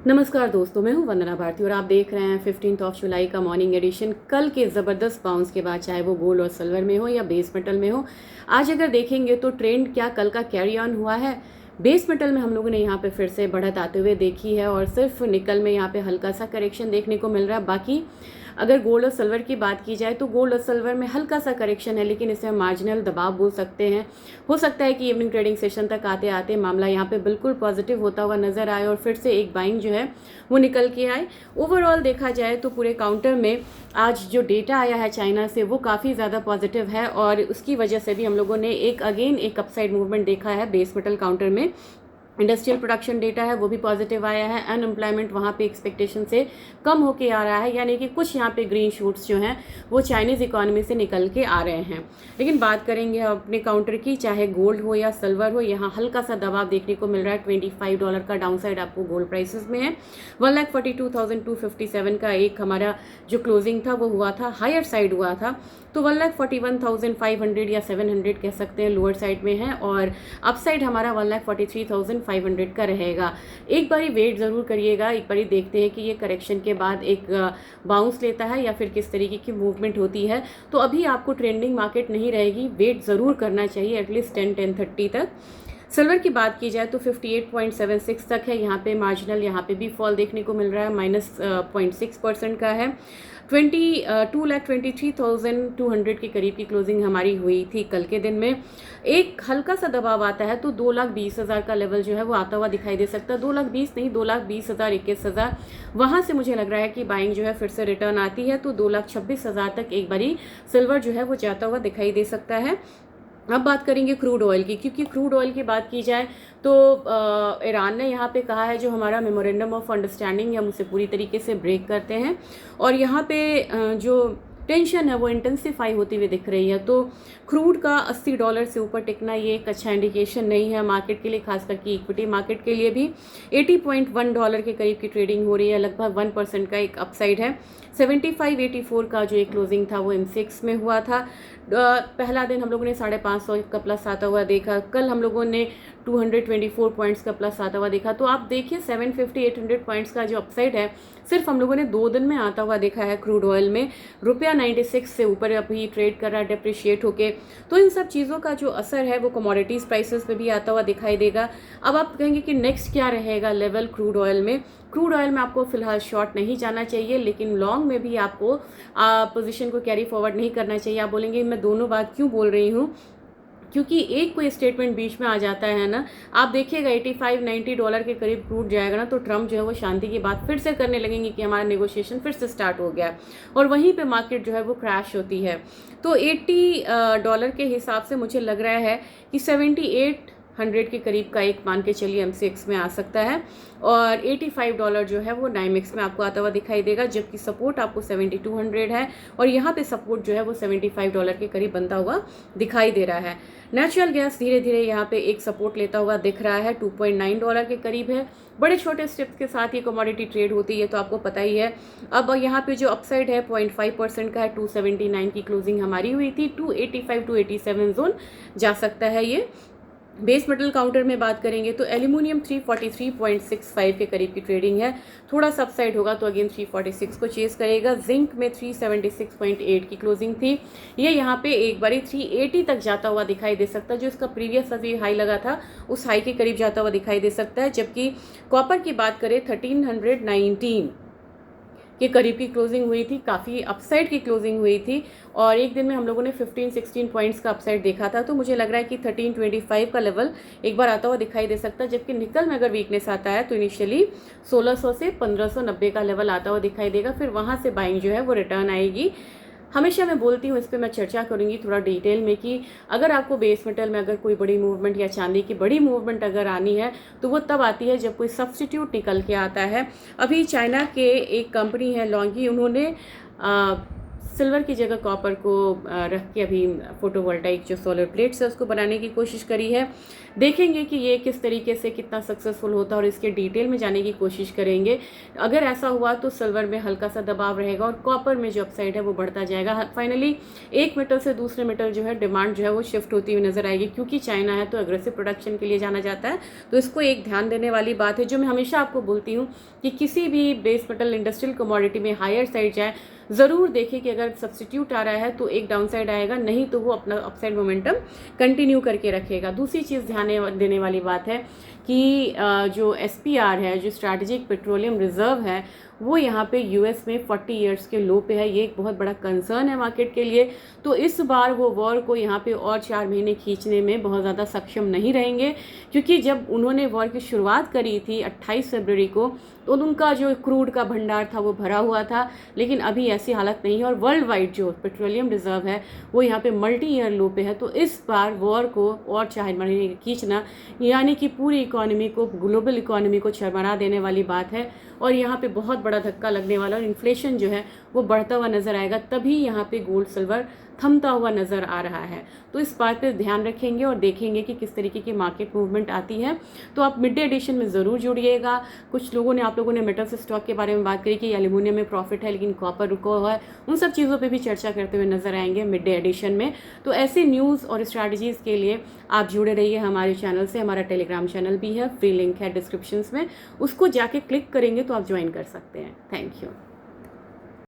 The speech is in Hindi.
नमस्कार दोस्तों, मैं हूं वंदना भारती और आप देख रहे हैं 15 जुलाई का मॉर्निंग एडिशन। कल के ज़बरदस्त बाउंस के बाद, चाहे वो गोल्ड और सिल्वर में हो या बेस मेटल में हो, आज अगर देखेंगे तो ट्रेंड क्या कल का कैरी ऑन हुआ है। बेस मेटल में हम लोगों ने यहाँ पे फिर से बढ़त आते हुए देखी है और सिर्फ निकल में यहाँ पे हल्का सा करेक्शन देखने को मिल रहा है। बाकी अगर गोल्ड और सिल्वर की बात की जाए तो गोल्ड और सिल्वर में हल्का सा करेक्शन है, लेकिन इसे हम मार्जिनल दबाव बोल सकते हैं। हो सकता है कि इवनिंग ट्रेडिंग सेशन तक आते आते मामला यहाँ पे बिल्कुल पॉजिटिव होता हुआ नजर आए और फिर से एक बाइंग जो है वो निकल के आए। ओवरऑल देखा जाए तो पूरे काउंटर में आज जो डेटा आया है चाइना से वो काफ़ी ज़्यादा पॉजिटिव है और उसकी वजह से भी हम लोगों ने एक अपसाइड मूवमेंट देखा है बेस मेटल काउंटर में। इंडस्ट्रियल प्रोडक्शन डेटा है वो भी पॉजिटिव आया है। अनएम्प्लॉयमेंट वहाँ पे एक्सपेक्टेशन से कम होके आ रहा है, यानी कि कुछ यहाँ पे ग्रीन शूट्स जो हैं वो चाइनीज़ इकोनॉमी से निकल के आ रहे हैं। लेकिन बात करेंगे अपने काउंटर की, चाहे गोल्ड हो या सिल्वर हो, यहाँ हल्का सा दबाव देखने को मिल रहा है। $25 का डाउन साइड आपको गोल्ड प्राइसेस में है। 1,42,257 का एक हमारा जो क्लोजिंग था वो हुआ था, हायर साइड हुआ था, तो 1,41,500 या 700 कह सकते हैं लोअर साइड में है और अपसाइड हमारा 1,43,500 का रहेगा। एक बारी वेट ज़रूर करिएगा, एक बारी देखते हैं कि ये करेक्शन के बाद एक बाउंस लेता है या फिर किस तरीके की मूवमेंट होती है। तो अभी आपको ट्रेंडिंग मार्केट नहीं रहेगी, वेट ज़रूर करना चाहिए एटलीस्ट 10-10:30 तक। सिल्वर की बात की जाए तो 58.76 तक है, यहाँ पे मार्जिनल यहाँ पे भी फॉल देखने को मिल रहा है, -0.6% का है। 2,23,200 के करीब की क्लोजिंग हमारी हुई थी कल के दिन में। एक हल्का सा दबाव आता है तो 2,20,000 का लेवल जो है वो आता हुआ दिखाई दे सकता है। 2,20,000 नहीं, 2,20,000, 21,000 वहाँ से मुझे लग रहा है कि बाइंग जो है फिर से रिटर्न आती है, तो 2,26,000 तक एक बारी सिल्वर जो है वो जाता हुआ दिखाई दे सकता है। अब बात करेंगे क्रूड ऑयल की, क्योंकि क्रूड ऑयल की बात की जाए तो ईरान ने यहाँ पे कहा है जो हमारा मेमोरेंडम ऑफ अंडरस्टैंडिंग हम उसे पूरी तरीके से ब्रेक करते हैं और यहाँ पे जो टेंशन है वो इंटेंसिफाई होती हुई दिख रही है। तो क्रूड का $80 से ऊपर टिकना ये एक अच्छा इंडिकेशन नहीं है मार्केट के लिए, खास करके इक्विटी मार्केट के लिए भी। $80.1 के करीब की ट्रेडिंग हो रही है, लगभग 1% का एक अपसाइड है। 75.84 का जो एक क्लोजिंग था वो M6 में हुआ था। पहला दिन हम लोगों ने 550 का प्लस आता हुआ देखा, कल हम लोगों ने 224 पॉइंट्स का प्लस आता हुआ देखा। तो आप देखिए 750-800 पॉइंट्स का जो अपसाइड है सिर्फ हम लोगों ने 2 दिन में आता हुआ देखा है क्रूड ऑयल में। रुपया 96 से ऊपर अभी ट्रेड कर रहा है डिप्रिशिएट होके। तो इन सब चीज़ों का जो असर है वो कमोडिटीज़ प्राइसेस पे भी आता हुआ दिखाई देगा। अब आप कहेंगे कि नेक्स्ट क्या रहेगा लेवल क्रूड ऑयल में। क्रूड ऑयल में आपको फिलहाल शॉर्ट नहीं जाना चाहिए, लेकिन लॉन्ग में भी आपको पोजीशन को कैरी फॉरवर्ड नहीं करना चाहिए। आप बोलेंगे मैं दोनों बात क्यों बोल रही हूँ, क्योंकि एक कोई स्टेटमेंट बीच में आ जाता है ना, आप देखिएगा $85-90 के करीब क्रूड जाएगा ना तो ट्रम्प जो है वो शांति की बात फिर से करने लगेंगे कि हमारा नेगोशिएशन फिर से स्टार्ट हो गया और वहीं पे मार्केट जो है वो क्रैश होती है। तो $80 के हिसाब से मुझे लग रहा है कि 7800 के करीब का एक मान के चलिए M6 में आ सकता है और $85 जो है वो नाइमेक्स में आपको आता हुआ दिखाई देगा, जबकि सपोर्ट आपको 7200 है और यहाँ पे सपोर्ट जो है वो $75 के करीब बनता हुआ दिखाई दे रहा है। नेचुरल गैस धीरे धीरे यहाँ पे एक सपोर्ट लेता हुआ दिख रहा है, $2.9 के करीब है। बड़े छोटे स्टेप्स के साथ ये कमोडिटी ट्रेड होती है तो आपको पता ही है। अब यहाँ पे जो अपसाइड है 0.5% का है, 279 की क्लोजिंग हमारी हुई थी, 285-287 जोन जा सकता है ये। बेस मेटल काउंटर में बात करेंगे तो एल्यूमिनियम 343.65 के करीब की ट्रेडिंग है, थोड़ा सा अपसाइड होगा तो अगेन 346 को चेस करेगा। जिंक में 376.8 की क्लोजिंग थी, ये यहाँ पे एक बारी 380 तक जाता हुआ दिखाई दे सकता है, जो इसका प्रीवियस अभी हाई लगा था उस हाई के करीब जाता हुआ दिखाई दे सकता है। जबकि कॉपर की बात करें 1319 के करीब की क्लोजिंग हुई थी, काफ़ी अपसाइड की क्लोजिंग हुई थी और एक दिन में हम लोगों ने 15-16 पॉइंट्स का अपसाइड देखा था। तो मुझे लग रहा है कि 1325 का लेवल एक बार आता हुआ दिखाई दे सकता है। जबकि निकल में अगर वीकनेस आता है तो इनिशियली 1600 से 1590 का लेवल आता हुआ दिखाई देगा, फिर वहाँ से बाइंग जो है वो रिटर्न आएगी। हमेशा मैं बोलती हूँ, इस पर मैं चर्चा करूँगी थोड़ा डिटेल में, कि अगर आपको बेस मेटल में अगर कोई बड़ी मूवमेंट या चांदी की बड़ी मूवमेंट अगर आनी है तो वो तब आती है जब कोई सब्स्टिट्यूट निकल के आता है। अभी चाइना के एक कंपनी है लॉन्गी, उन्होंने सिल्वर की जगह कॉपर को रख के अभी फोटोवोल्टाइक जो सोलर प्लेट्स है उसको बनाने की कोशिश करी है। देखेंगे कि ये किस तरीके से कितना सक्सेसफुल होता है और इसके डिटेल में जाने की कोशिश करेंगे। अगर ऐसा हुआ तो सिल्वर में हल्का सा दबाव रहेगा और कॉपर में जो अपसाइड है वो बढ़ता जाएगा। फाइनली एक मेटल से दूसरे मेटल जो है डिमांड जो है वो शिफ्ट होती हुई नजर आएगी, क्योंकि चाइना है तो एग्रेसिव प्रोडक्शन के लिए जाना जाता है। तो इसको एक ध्यान देने वाली बात है, जो मैं हमेशा आपको बोलती हूँ कि किसी भी बेस मेटल इंडस्ट्रियल कमोडिटी में हायर साइड जाए, ज़रूर देखें कि अगर सब्सटीट्यूट आ रहा है तो एक डाउन साइड आएगा, नहीं तो वो अपना अपसाइड मोमेंटम कंटिन्यू करके रखेगा। दूसरी चीज़ ध्यान देने वाली बात है कि जो SPR है, जो स्ट्रैटेजिक पेट्रोलियम रिजर्व है, वो यहाँ पे US में 40 इयर्स के लो पे है। ये एक बहुत बड़ा कंसर्न है मार्केट के लिए। तो इस बार वो वॉर को यहाँ पे और 4 महीने खींचने में बहुत ज़्यादा सक्षम नहीं रहेंगे, क्योंकि जब उन्होंने वॉर की शुरुआत करी थी 28 फरवरी को, तो उनका जो क्रूड का भंडार था वो भरा हुआ था, लेकिन अभी ऐसी हालत नहीं है और वर्ल्ड वाइड जो पेट्रोलियम रिजर्व है वो यहाँ पे मल्टी ईयर लो पे है। तो इस बार वॉर को और 4 महीने खींचना यानी कि पूरी इकोनॉमी को, ग्लोबल इकोनॉमी को चरमरा देने वाली बात है और यहाँ पे बहुत बड़ा धक्का लगने वाला और इन्फ्लेशन जो है वो बढ़ता हुआ नजर आएगा। तभी यहाँ पे गोल्ड सिल्वर थमता हुआ नजर आ रहा है। तो इस बात पे ध्यान रखेंगे और देखेंगे कि किस तरीके की मार्केट मूवमेंट आती है। तो आप मिड डे एडिशन में ज़रूर जुड़िएगा। कुछ लोगों ने, आप लोगों ने मेटल्स स्टॉक के बारे में बात करी कि एल्यूमिनियम में प्रॉफिट है लेकिन कॉपर रुका हुआ है, उन सब चीज़ों पे भी चर्चा करते हुए नजर आएंगे मिड डे एडिशन में। तो ऐसे न्यूज़ और स्ट्रैटेजीज़ के लिए आप जुड़े रहिए हमारे चैनल से। हमारा टेलीग्राम चैनल भी है, फ्री लिंक है डिस्क्रिप्शन में, उसको जाके क्लिक करेंगे तो आप ज्वाइन कर सकते हैं। Thank you.